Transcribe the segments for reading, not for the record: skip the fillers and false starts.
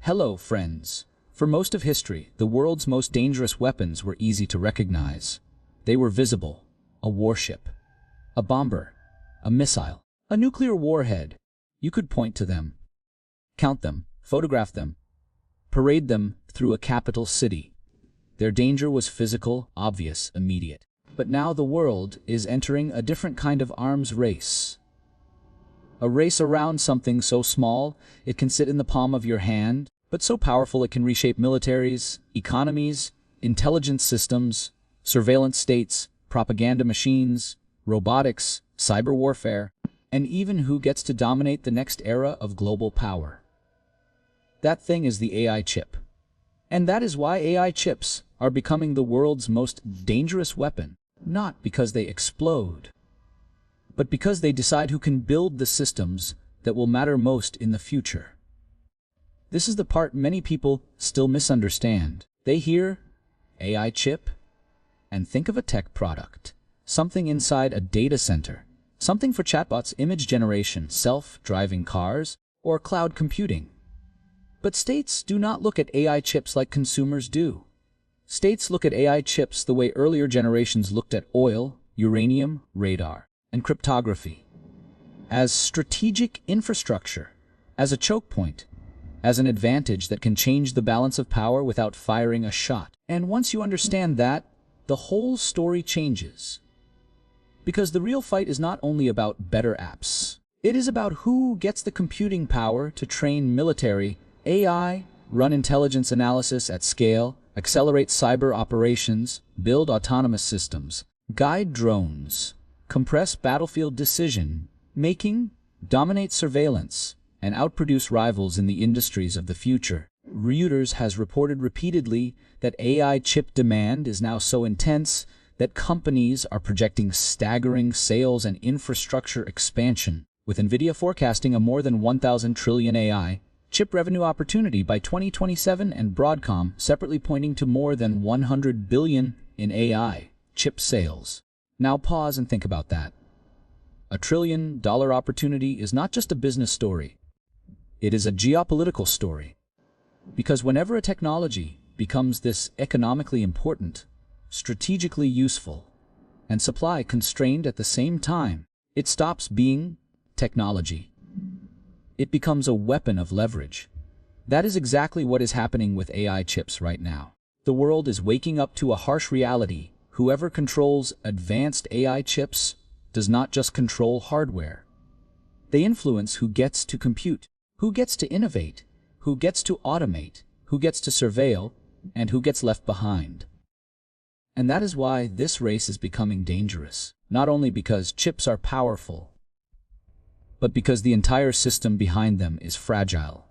Hello, friends. For most of history, the world's most dangerous weapons were easy to recognize. They were visible. A warship, a bomber, a missile, a nuclear warhead. You could point to them, count them, photograph them, parade them through a capital city. Their danger was physical, obvious, immediate. But now the world is entering a different kind of arms race. A race around something so small it can sit in the palm of your hand, but so powerful it can reshape militaries, economies, intelligence systems, surveillance states, propaganda machines, robotics, cyber warfare, and even who gets to dominate the next era of global power. That thing is the AI chip. And that is why AI chips are becoming the world's most dangerous weapon, not because they explode, but because they decide who can build the systems that will matter most in the future. This is the part many people still misunderstand. They hear AI chip and think of a tech product, something inside a data center, something for chatbots, image generation, self-driving cars, or cloud computing. But states do not look at AI chips like consumers do. States look at AI chips the way earlier generations looked at oil, uranium, radar, and cryptography. As strategic infrastructure, as a choke point, as an advantage that can change the balance of power without firing a shot. And once you understand that, the whole story changes. Because the real fight is not only about better apps. It is about who gets the computing power to train military AI, run intelligence analysis at scale, accelerate cyber operations, build autonomous systems, guide drones, compress battlefield decision-making, dominate surveillance, and outproduce rivals in the industries of the future. Reuters has reported repeatedly that AI chip demand is now so intense that companies are projecting staggering sales and infrastructure expansion, with NVIDIA forecasting a more than 1,000 trillion AI chip revenue opportunity by 2027 and Broadcom separately pointing to more than 100 billion in AI chip sales. Now pause and think about that. $1 trillion opportunity is not just a business story. It is a geopolitical story. Because whenever a technology becomes this economically important, strategically useful, and supply constrained at the same time, it stops being technology. It becomes a weapon of leverage. That is exactly what is happening with AI chips right now. The world is waking up to a harsh reality. Whoever controls advanced AI chips does not just control hardware. They influence who gets to compute, who gets to innovate, who gets to automate, who gets to surveil, and who gets left behind. And that is why this race is becoming dangerous, not only because chips are powerful, but because the entire system behind them is fragile.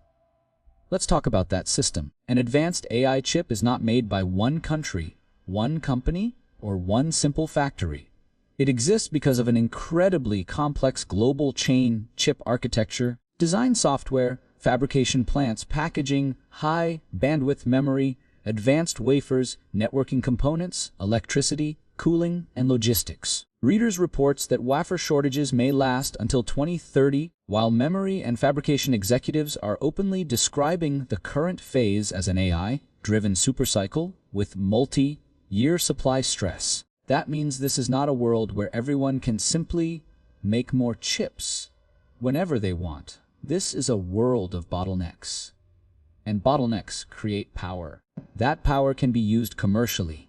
Let's talk about that system. An advanced AI chip is not made by one country, one company, or one simple factory. It exists because of an incredibly complex global chain chip architecture, design software, fabrication plants, packaging, high bandwidth memory, advanced wafers, networking components, electricity, cooling, and logistics. Reuters reports that wafer shortages may last until 2030, while memory and fabrication executives are openly describing the current phase as an AI-driven supercycle with multi-year supply stress. That means this is not a world where everyone can simply make more chips whenever they want. This is a world of bottlenecks. And bottlenecks create power. That power can be used commercially,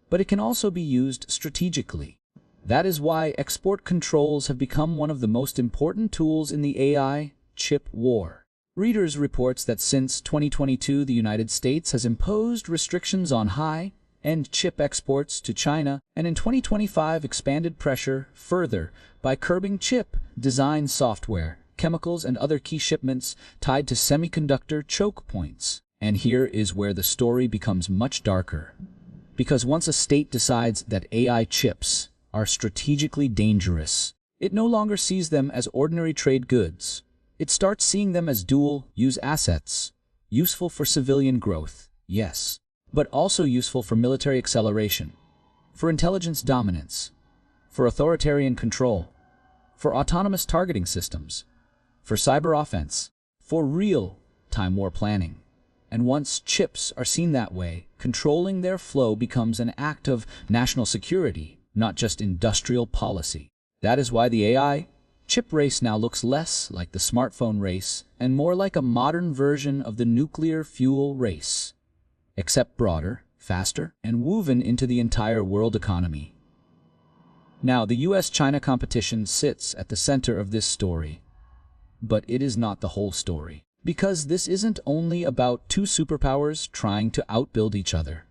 but it can also be used strategically. That is why export controls have become one of the most important tools in the AI chip war. Reuters reports that since 2022, the United States has imposed restrictions on high-end chip exports to China, and in 2025 expanded pressure further by curbing chip design software, chemicals, and other key shipments tied to semiconductor choke points. And here is where the story becomes much darker. Because once a state decides that AI chips are strategically dangerous, it no longer sees them as ordinary trade goods. It starts seeing them as dual-use assets, useful for civilian growth, yes, but also useful for military acceleration, for intelligence dominance, for authoritarian control, for autonomous targeting systems, for cyber offense, for real-time war planning. And once chips are seen that way, controlling their flow becomes an act of national security, not just industrial policy. That is why the AI chip race now looks less like the smartphone race and more like a modern version of the nuclear fuel race, except broader, faster, and woven into the entire world economy. Now, the US-China competition sits at the center of this story, but it is not the whole story. Because this isn't only about two superpowers trying to outbuild each other.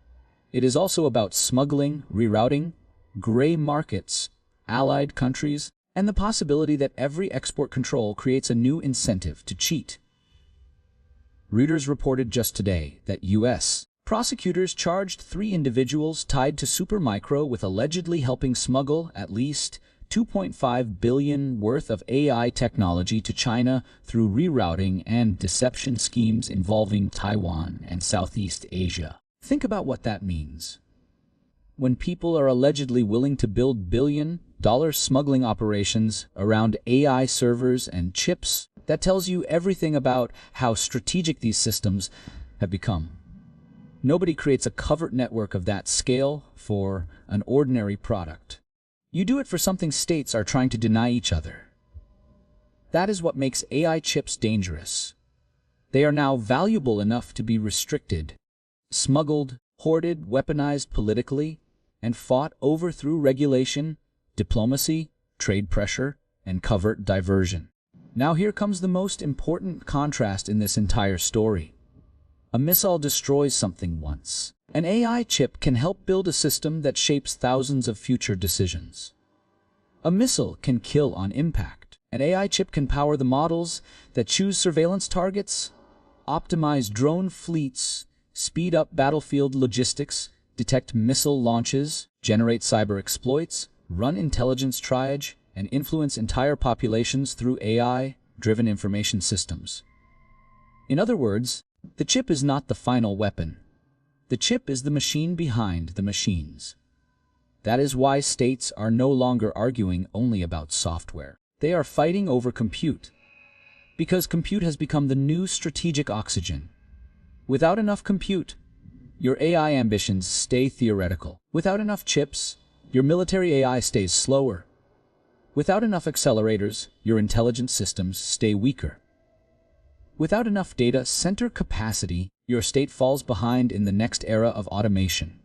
It is also about smuggling, rerouting, gray markets, allied countries, and the possibility that every export control creates a new incentive to cheat. Reuters reported just today that U.S. prosecutors charged 3 individuals tied to Supermicro with allegedly helping smuggle at least $2.5 billion worth of AI technology to China through rerouting and deception schemes involving Taiwan and Southeast Asia. Think about what that means. When people are allegedly willing to build billion-dollar smuggling operations around AI servers and chips, that tells you everything about how strategic these systems have become. Nobody creates a covert network of that scale for an ordinary product. You do it for something states are trying to deny each other. That is what makes AI chips dangerous. They are now valuable enough to be restricted, smuggled, hoarded, weaponized politically, and fought over through regulation, diplomacy, trade pressure, and covert diversion. Now here comes the most important contrast in this entire story. A missile destroys something once. An AI chip can help build a system that shapes thousands of future decisions. A missile can kill on impact. An AI chip can power the models that choose surveillance targets, optimize drone fleets, speed up battlefield logistics, detect missile launches, generate cyber exploits, run intelligence triage, and influence entire populations through AI-driven information systems. In other words, the chip is not the final weapon. The chip is the machine behind the machines. That is why states are no longer arguing only about software. They are fighting over compute, because compute has become the new strategic oxygen. Without enough compute, your AI ambitions stay theoretical. Without enough chips, your military AI stays slower. Without enough accelerators, your intelligence systems stay weaker. Without enough data center capacity, your state falls behind in the next era of automation.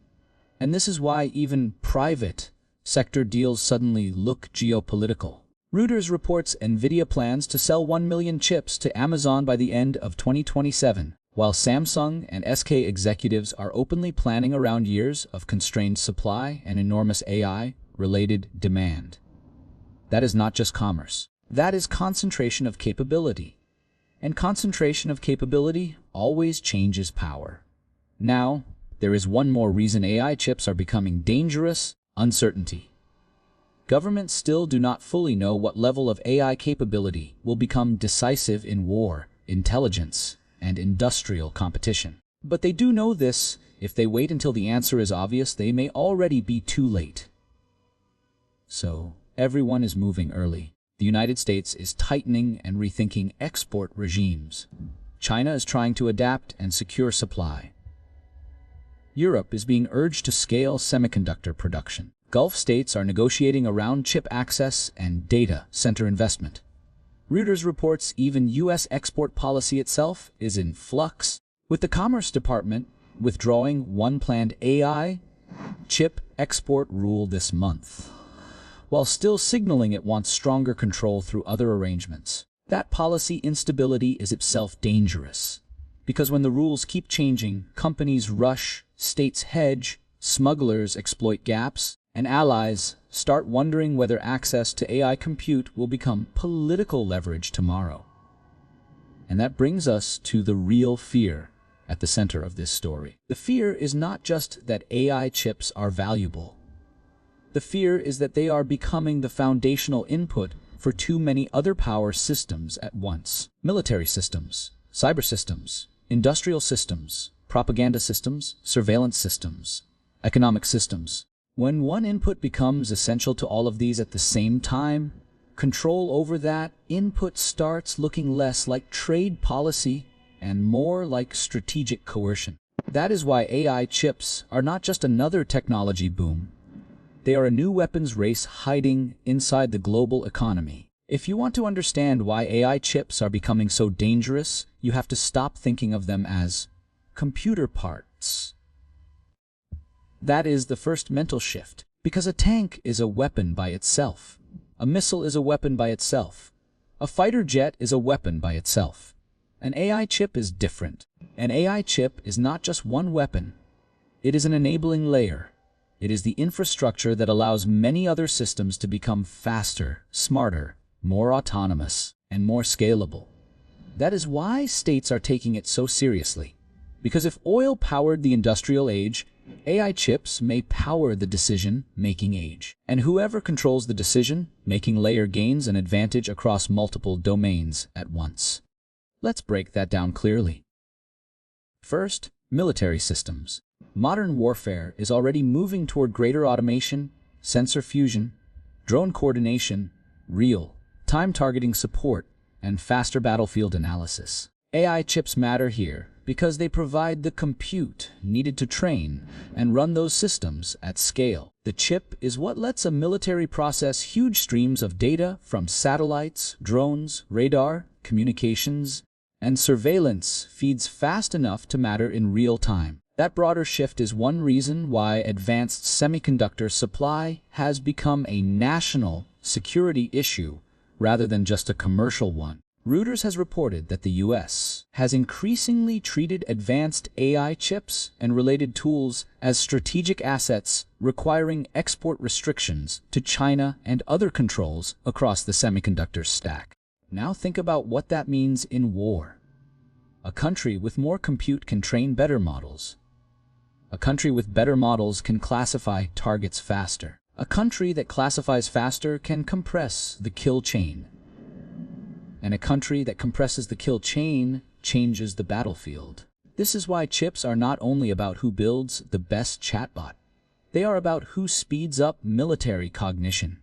And this is why even private sector deals suddenly look geopolitical. Reuters reports NVIDIA plans to sell 1 million chips to Amazon by the end of 2027, while Samsung and SK executives are openly planning around years of constrained supply and enormous AI-related demand. That is not just commerce. That is concentration of capability. And concentration of capability always changes power. Now, there is one more reason AI chips are becoming dangerous: uncertainty. Governments still do not fully know what level of AI capability will become decisive in war, intelligence, and industrial competition. But they do know this. If they wait until the answer is obvious, they may already be too late. So, everyone is moving early. The United States is tightening and rethinking export regimes. China is trying to adapt and secure supply. Europe is being urged to scale semiconductor production. Gulf states are negotiating around chip access and data center investment. Reuters reports even U.S. export policy itself is in flux, with the Commerce Department withdrawing one planned AI chip export rule this month, while still signaling it wants stronger control through other arrangements. That policy instability is itself dangerous, because when the rules keep changing, companies rush, states hedge, smugglers exploit gaps, and allies start wondering whether access to AI compute will become political leverage tomorrow. And that brings us to the real fear at the center of this story. The fear is not just that AI chips are valuable. The fear is that they are becoming the foundational input for too many other power systems at once. Military systems, cyber systems, industrial systems, propaganda systems, surveillance systems, economic systems. When one input becomes essential to all of these at the same time, control over that input starts looking less like trade policy and more like strategic coercion. That is why AI chips are not just another technology boom. They are a new weapons race hiding inside the global economy. If you want to understand why AI chips are becoming so dangerous, you have to stop thinking of them as computer parts. That is the first mental shift, because a tank is a weapon by itself. A missile is a weapon by itself. A fighter jet is a weapon by itself. An AI chip is different. An AI chip is not just one weapon. It is an enabling layer. It is the infrastructure that allows many other systems to become faster, smarter, more autonomous, and more scalable. That is why states are taking it so seriously. Because if oil powered the industrial age, AI chips may power the decision-making age. And whoever controls the decision-making layer gains an advantage across multiple domains at once. Let's break that down clearly. First, military systems. Modern warfare is already moving toward greater automation, sensor fusion, drone coordination, real-time targeting support, and faster battlefield analysis. AI chips matter here because they provide the compute needed to train and run those systems at scale. The chip is what lets a military process huge streams of data from satellites, drones, radar, communications, and surveillance feeds fast enough to matter in real time. That broader shift is one reason why advanced semiconductor supply has become a national security issue rather than just a commercial one. Reuters has reported that the U.S. has increasingly treated advanced AI chips and related tools as strategic assets, requiring export restrictions to China and other controls across the semiconductor stack. Now think about what that means in war. A country with more compute can train better models. A country with better models can classify targets faster. A country that classifies faster can compress the kill chain. And a country that compresses the kill chain changes the battlefield. This is why chips are not only about who builds the best chatbot. They are about who speeds up military cognition.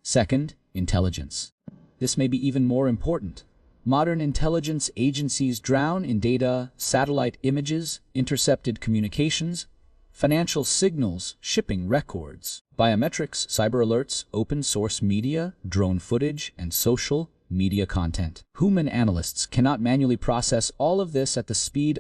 Second, intelligence. This may be even more important. Modern intelligence agencies drown in data, satellite images, intercepted communications, financial signals, shipping records, biometrics, cyber alerts, open source media, drone footage, and social media content. Human analysts cannot manually process all of this at the speed